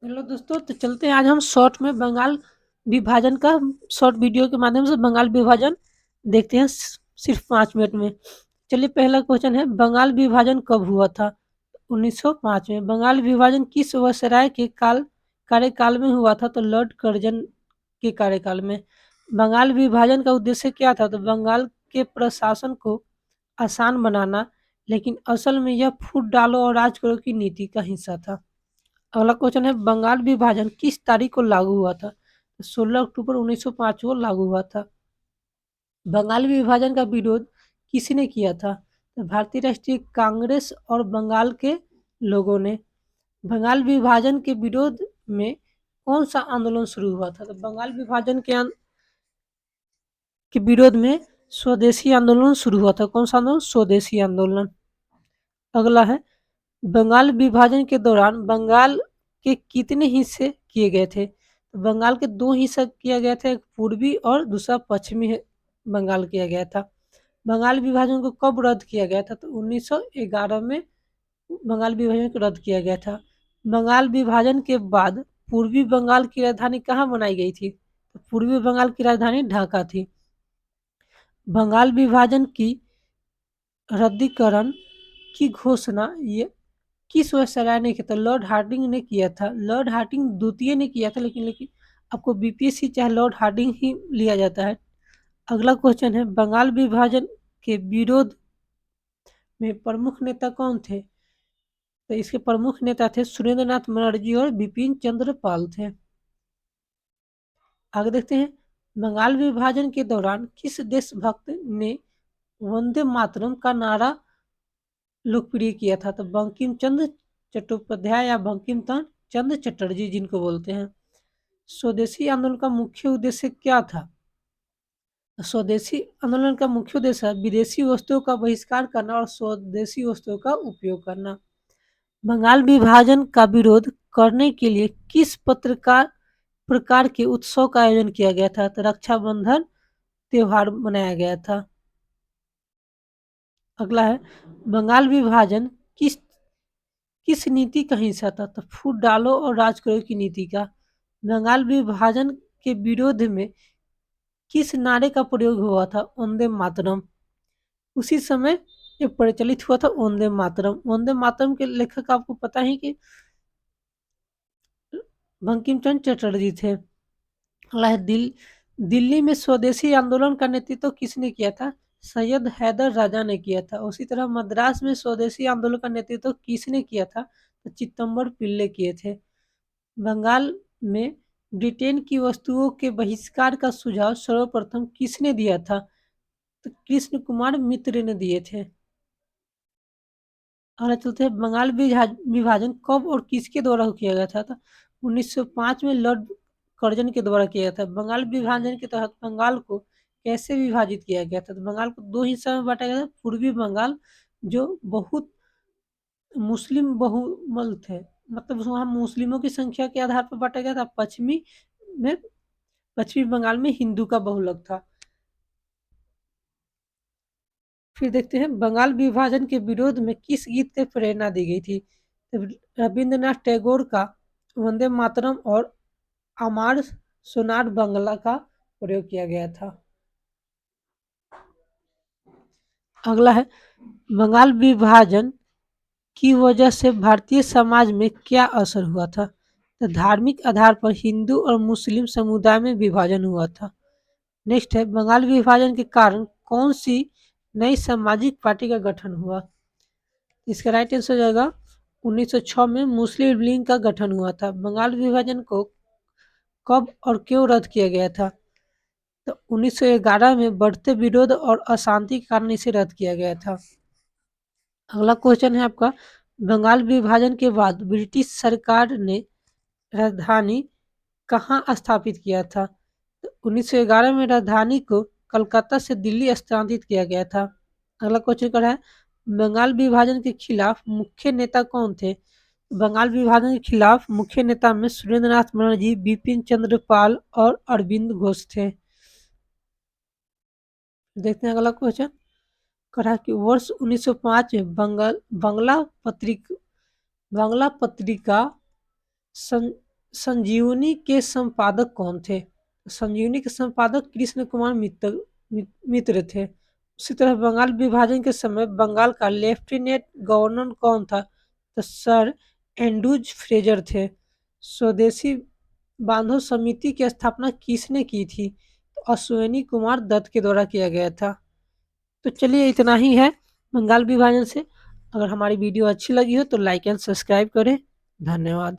Hello दोस्तों, तो चलते हैं आज हम शॉर्ट में बंगाल विभाजन का शॉर्ट वीडियो के माध्यम से बंगाल विभाजन देखते हैं सिर्फ 5 मिनट में। चलिए, पहला क्वेश्चन है, बंगाल विभाजन कब हुआ था? 1905 में। बंगाल विभाजन किस वायसराय के कार्यकाल में हुआ था? तो लॉर्ड कर्जन के कार्यकाल में। बंगाल विभाजन का उद्देश्य क्या था? तो बंगाल के प्रशासन को आसान बनाना, लेकिन असल में यह फूट डालो और राज करो की नीति का हिस्सा था। अगला क्वेश्चन है, बंगाल विभाजन किस तारीख को लागू हुआ था? 16 अक्टूबर 1905 को लागू हुआ था। बंगाल विभाजन का विरोध किसने किया था? तो भारतीय राष्ट्रीय कांग्रेस और बंगाल के लोगों ने। बंगाल विभाजन के विरोध में कौन सा आंदोलन शुरू हुआ था? तो बंगाल विभाजन के विरोध में स्वदेशी आंदोलन शुरू हुआ था। कौन सा आंदोलन? स्वदेशी आंदोलन। अगला है, बंगाल विभाजन के दौरान बंगाल के कितने हिस्से किए गए थे? तो बंगाल के 2 हिस्सा किया गया था, एक पूर्वी और दूसरा पश्चिमी बंगाल किया गया था। बंगाल विभाजन को कब रद्द किया गया था? तो 1911 में बंगाल विभाजन को रद्द किया गया था। बंगाल विभाजन के बाद पूर्वी बंगाल की राजधानी कहाँ बनाई गई थी? तो पूर्वी बंगाल की राजधानी ढाका थी। बंगाल विभाजन की रद्दीकरण की घोषणा ये किस वायसराय ने किया था? लॉर्ड हार्डिंग ने किया था। लॉर्ड हार्डिंग द्वितीय ने किया था, लेकिन आपको बीपीएससी चाहे लॉर्ड हार्डिंग ही लिया जाता है। अगला क्वेश्चन है, बंगाल विभाजन के विरोध में प्रमुख नेता कौन थे? तो इसके प्रमुख नेता थे सुरेंद्र नाथ बनर्जी और बिपिन चंद्र पाल थे। आगे देखते हैं, बंगाल विभाजन के दौरान किस देशभक्त ने वंदे मातरम का नारा लोकप्रिय किया था? तो बंकिम चंद्र चट्टोपाध्याय या बंकिम चंद्र चटर्जी जिनको बोलते हैं। स्वदेशी आंदोलन का मुख्य उद्देश्य क्या था? स्वदेशी आंदोलन का मुख्य उद्देश्य है विदेशी वस्तुओं का बहिष्कार करना और स्वदेशी वस्तुओं का उपयोग करना। बंगाल विभाजन का विरोध करने के लिए किस पत्रकार प्रकार के उत्सव का आयोजन किया गया था? तो रक्षाबंधन त्योहार मनाया गया था। अगला है, बंगाल विभाजन किस किस नीति का हिस्सा था? तो फूट डालो और राज करो की नीति का। बंगाल विभाजन के विरोध में किस नारे का प्रयोग हुआ था? वंदे मातरम। उसी समय ये प्रचलित हुआ था वंदे मातरम। वंदे मातरम के लेखक आपको पता है कि बंकिम चंद्र चटर्जी थे। अगला है, दिल्ली में स्वदेशी आंदोलन का नेतृत्व किसने किया था? सैयद हैदर राजा ने किया था। उसी तरह मद्रास में स्वदेशी आंदोलन का नेतृत्व किसने किया था? तो चिदम्बर पिल्ले किए थे। बंगाल में ब्रिटेन की वस्तुओं के बहिष्कार का सुझाव सर्वप्रथम किसने दिया था? तो कृष्ण कुमार मित्र ने दिए थे। अगला चलते हैं, बंगाल विभाजन कब और किसके द्वारा किया गया था? 1905 में लॉर्ड कर्जन के द्वारा किया गया था। बंगाल विभाजन के तहत बंगाल को कैसे विभाजित किया गया था? तो बंगाल को 2 हिस्सा में बांटा गया था। पूर्वी बंगाल जो बहुत मुस्लिम बहुमल थे, मतलब वहाँ मुस्लिमों की संख्या के आधार पर बांटा गया था। में पश्चिमी बंगाल में हिंदू का बहुलक था। फिर देखते हैं, बंगाल विभाजन के विरोध में किस गीत से प्रेरणा दी गई थी? तो रविंद्रनाथ टैगोर का वंदे मातरम और अमार सोनार बंगला का प्रयोग किया गया था। अगला है, बंगाल विभाजन की वजह से भारतीय समाज में क्या असर हुआ था? तो धार्मिक आधार पर हिंदू और मुस्लिम समुदाय में विभाजन हुआ था। नेक्स्ट है, बंगाल विभाजन के कारण कौन सी नई सामाजिक पार्टी का गठन हुआ? इसका राइट आंसर हो जाएगा 1906 में मुस्लिम लीग का गठन हुआ था। बंगाल विभाजन को कब और क्यों रद्द किया गया था? तो 1911 में बढ़ते विरोध और अशांति के कारण इसे रद्द किया गया था। अगला क्वेश्चन है आपका, बंगाल विभाजन के बाद ब्रिटिश सरकार ने राजधानी कहाँ स्थापित किया था? तो 1911 में राजधानी को कलकत्ता से दिल्ली स्थानांतरित किया गया था। अगला क्वेश्चन कर है, बंगाल विभाजन के खिलाफ मुख्य नेता कौन थे? बंगाल विभाजन के खिलाफ मुख्य नेता में सुरेंद्र नाथ बनर्जी, बिपिन चंद्र पाल और अरविंद घोष थे। देखते हैं अगला क्वेश्चन करा कि वर्ष 1905 में बांग्ला पत्रिका संजीवनी के संपादक कौन थे? संजीवनी के संपादक कृष्ण कुमार मित्र थे। उसी तरह बंगाल विभाजन के समय बंगाल का लेफ्टिनेंट गवर्नर कौन था? तो सर एंड्रूज फ्रेजर थे। स्वदेशी बांधव समिति की स्थापना किसने की थी? तो अश्विनी कुमार दत्त के द्वारा किया गया था। तो चलिए इतना ही है बंगाल विभाजन से। अगर हमारी वीडियो अच्छी लगी हो तो लाइक एंड सब्सक्राइब करें। धन्यवाद।